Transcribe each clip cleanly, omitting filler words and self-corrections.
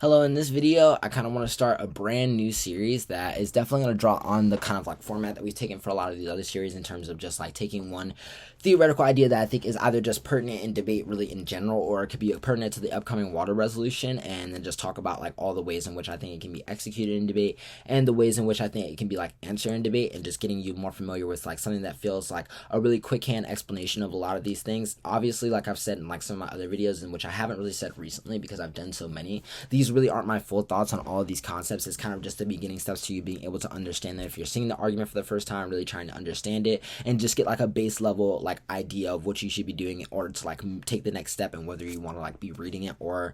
Hello, in this video, I kind of want to start a brand new series that is definitely going to draw on the kind of like format that we've taken for a lot of these other series in terms of just like taking one theoretical idea that I think is either just pertinent in debate really in general, or it could be pertinent to the upcoming water resolution, and then just talk about like all the ways in which I think it can be executed in debate and the ways in which I think it can be like answered in debate, and just getting you more familiar with like something that feels like a really quick hand explanation of a lot of these things. Obviously, like I've said in like some of my other videos, in which I haven't really said recently because I've done so many, these really aren't my full thoughts on all of these concepts. It's kind of just the beginning steps to you being able to understand that if you're seeing the argument for the first time, really trying to understand it and just get like a base level like idea of what you should be doing in order to like take the next step, and whether you want to like be reading it or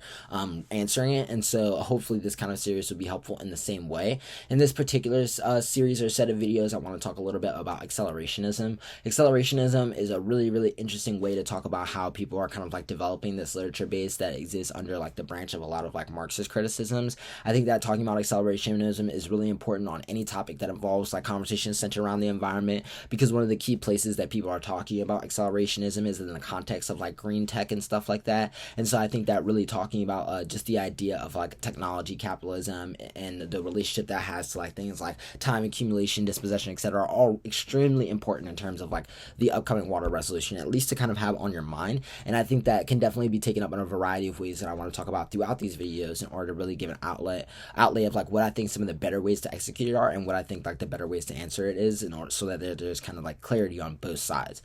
answering it. And so hopefully this kind of series will be helpful in the same way. In this particular series or set of videos, I want to talk a little bit about accelerationism. Accelerationism is a really interesting way to talk about how people are kind of like developing this literature base that exists under like the branch of a lot of like Marxist criticisms. I think that talking about accelerationism is really important on any topic that involves like conversations centered around the environment, because one of the key places that people are talking about accelerationism is in the context of like green tech and stuff like that. And so I think that really talking about just the idea of like technology capitalism and the relationship that has to like things like time accumulation, dispossession, etc., are all extremely important in terms of like the upcoming water resolution, at least to kind of have on your mind. And I think that can definitely be taken up in a variety of ways that I want to talk about throughout these videos in order to really give an outlay of like what I think some of the better ways to execute it are, and what I think like the better ways to answer it is, in order so that there's kind of like clarity on both sides.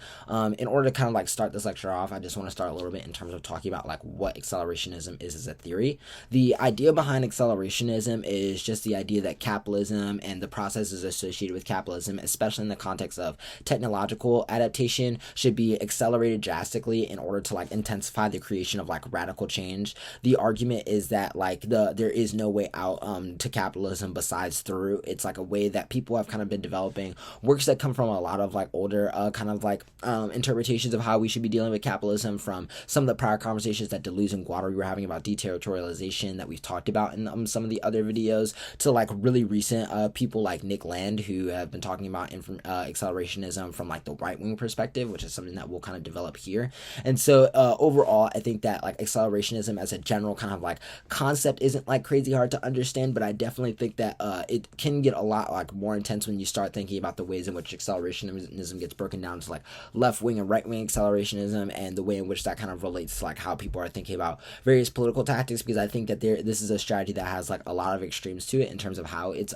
In order to kind of like start this lecture off, I just want to start a little bit in terms of talking about like what accelerationism is as a theory. The idea behind accelerationism is just the idea that capitalism and the processes associated with capitalism, especially in the context of technological adaptation, should be accelerated drastically in order to like intensify the creation of like radical change. The argument is that like there is no way out to capitalism besides through. It's like a way that people have kind of been developing works that come from a lot of like older kind of like interpretations of how we should be dealing with capitalism, from some of the prior conversations that Deleuze and Guattari were having about deterritorialization that we've talked about in some of the other videos, to like really recent people like Nick Land, who have been talking about accelerationism from like the right-wing perspective, which is something that we'll kind of develop here. And so overall, I think that like accelerationism as a general kind of like concept isn't like crazy hard to understand, but I definitely think that it can get a lot like more intense when you start thinking about the ways in which accelerationism gets broken down to like left-wing and right-wing accelerationism, and the way in which that kind of relates to like how people are thinking about various political tactics, because I think that this is a strategy that has like a lot of extremes to it in terms of how it's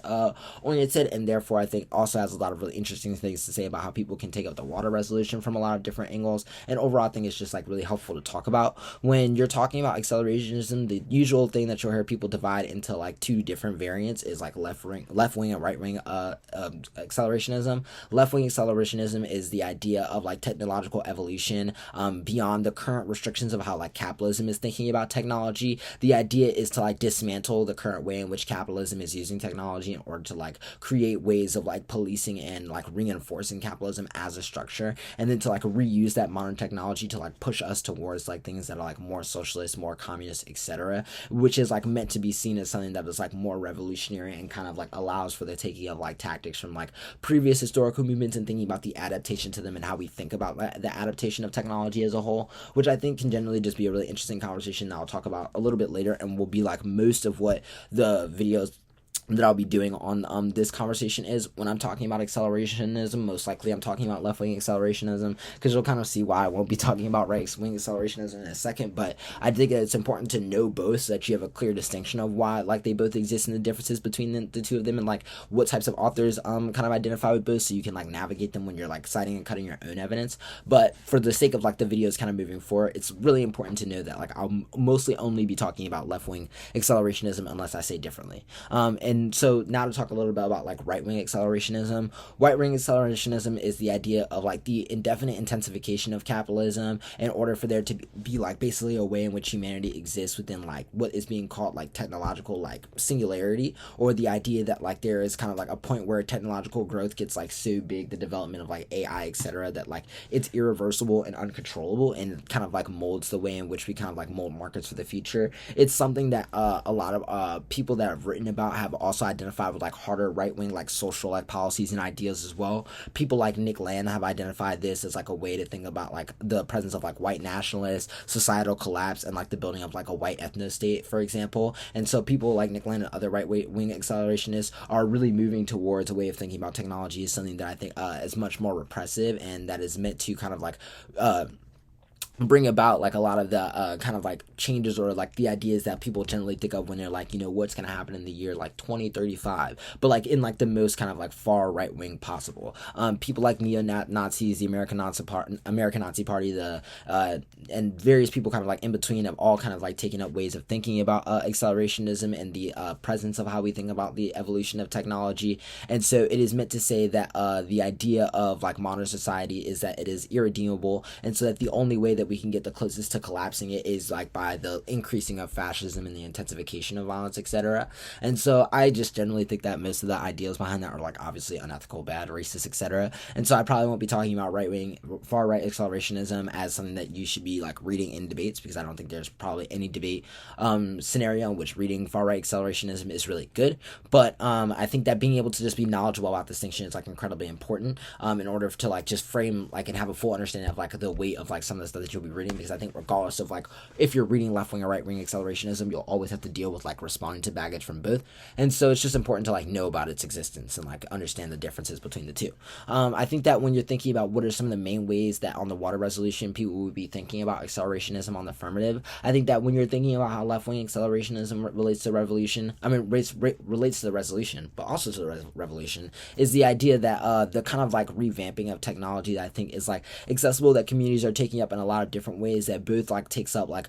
oriented, and therefore I think also has a lot of really interesting things to say about how people can take up the water resolution from a lot of different angles. And overall, I think it's just like really helpful to talk about when you're talking about accelerationism. The usual thing that you'll hear people divide into like two different variants is like left wing and right wing accelerationism. Left wing accelerationism is the idea of like technological evolution beyond the current restrictions of how like capitalism is thinking about technology. The idea is to like dismantle the current way in which capitalism is using technology in order to like create ways of like policing and like reinforcing capitalism as a structure, and then to like reuse that modern technology to like push us towards like things that are like more socialist, more communist, etc., which is like meant to be seen as something that is like more revolutionary and kind of like allows for the taking of like tactics from like previous historical movements and thinking about the adaptation to them and how we think about the adaptation of technology as a whole, which I think can generally just be a really interesting conversation that I'll talk about a little bit later, and will be like most of what the videos that I'll be doing on this conversation is. When I'm talking about accelerationism, most likely I'm talking about left-wing accelerationism, because you'll kind of see why I won't be talking about right-wing accelerationism in a second. But I think that it's important to know both, so that you have a clear distinction of why like they both exist and the differences between the two of them, and like what types of authors kind of identify with both, so you can like navigate them when you're like citing and cutting your own evidence. But for the sake of like the videos kind of moving forward, it's really important to know that like I'll mostly only be talking about left-wing accelerationism unless I say differently. And so now to talk a little bit about like right-wing accelerationism. Right-wing accelerationism is the idea of like the indefinite intensification of capitalism in order for there to be like basically a way in which humanity exists within like what is being called like technological like singularity, or the idea that like there is kind of like a point where technological growth gets like so big, the development of like AI, etc., that like it's irreversible and uncontrollable, and kind of like molds the way in which we kind of like mold markets for the future. It's something that a lot of people that have written about have also identified with like harder right-wing like social like policies and ideas as well. People like Nick Land have identified this as like a way to think about like the presence of like white nationalists, societal collapse, and like the building of like a white ethno-state, for example. And so people like Nick Land and other right-wing accelerationists are really moving towards a way of thinking about technology as something that I think is much more repressive, and that is meant to kind of like bring about like a lot of the kind of like changes or like the ideas that people generally think of when they're like, what's going to happen in the year like 2035, but like in like the most kind of like far right wing possible. People like neo-Nazis, the American Nazi Party, the and various people kind of like in between have all kind of like taken up ways of thinking about accelerationism and the presence of how we think about the evolution of technology. And so it is meant to say that the idea of like modern society is that it is irredeemable, and so that the only way that we can get the closest to collapsing it is like by the increasing of fascism and the intensification of violence, etc. And so I just generally think that most of the ideals behind that are like obviously unethical, bad, racist, etc. And so I probably won't be talking about far right accelerationism as something that you should be like reading in debates, because I don't think there's probably any debate scenario in which reading far right accelerationism is really good. But I think that being able to just be knowledgeable about distinction is like incredibly important in order to like just frame like and have a full understanding of like the weight of like some of the stuff that you'll be reading, because I think regardless of like if you're reading left wing or right wing accelerationism, you'll always have to deal with like responding to baggage from both. And so it's just important to like know about its existence and like understand the differences between the two. I think that when you're thinking about what are some of the main ways that on the water resolution people would be thinking about accelerationism on the affirmative, I think that when you're thinking about how left wing accelerationism relates to revolution, relates to the resolution, but also to the revolution, is the idea that the kind of like revamping of technology that I think is like accessible, that communities are taking up in a lot of different ways, that both like takes up like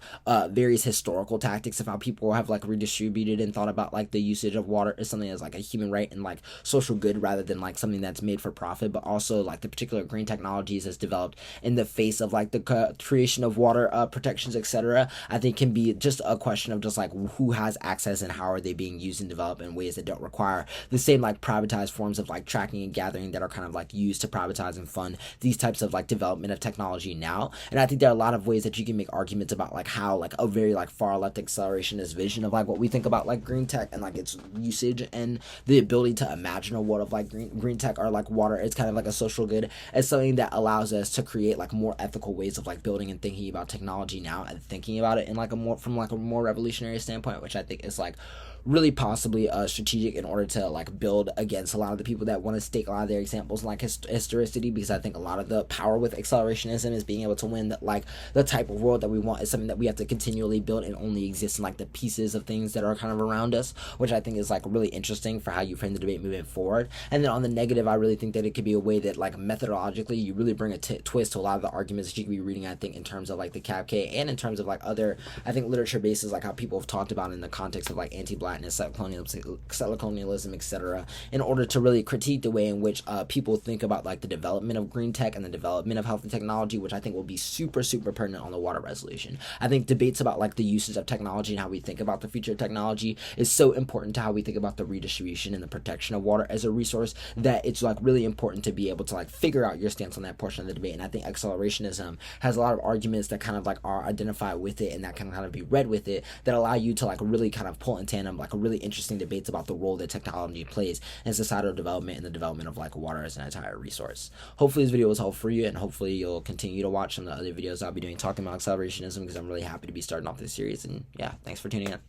various historical tactics of how people have like redistributed and thought about like the usage of water as something as like a human right and like social good rather than like something that's made for profit, but also like the particular green technologies that's developed in the face of like the creation of water protections, etc. I think can be just a question of just like who has access and how are they being used and developed in ways that don't require the same like privatized forms of like tracking and gathering that are kind of like used to privatize and fund these types of like development of technology now. And I think there are a lot of ways that you can make arguments about like how like a very like far left accelerationist vision of like what we think about like green tech and like its usage and the ability to imagine a world of like green tech or like water is kind of like a social good as something that allows us to create like more ethical ways of like building and thinking about technology now and thinking about it in like a more revolutionary standpoint, which I think is like really possibly strategic in order to like build against a lot of the people that want to stake a lot of their examples in like historicity, because I think a lot of the power with accelerationism is being able to win that like the type of world that we want is something that we have to continually build and only exists in like the pieces of things that are kind of around us, which I think is like really interesting for how you frame the debate moving forward. And then on the negative, I really think that it could be a way that like methodologically you really bring a twist to a lot of the arguments that you could be reading, I think, in terms of like the CAP-K and in terms of like other, I think, literature bases, like how people have talked about in the context of like anti-blackness, settler colonialism, etc., in order to really critique the way in which people think about like the development of green tech and the development of healthy technology, which I think will be super pertinent on the water resolution. I think debates about like the uses of technology and how we think about the future of technology is so important to how we think about the redistribution and the protection of water as a resource, that it's like really important to be able to like figure out your stance on that portion of the debate. And I think accelerationism has a lot of arguments that kind of like are identified with it and that can kind of be read with it, that allow you to like really kind of pull in tandem like a really interesting debates about the role that technology plays in societal development and the development of like water as an entire resource. Hopefully this video was helpful for you, and hopefully you'll continue to watch some of the other videos I'll be doing talking about accelerationism, because I'm really happy to be starting off this series. And yeah, thanks for tuning in.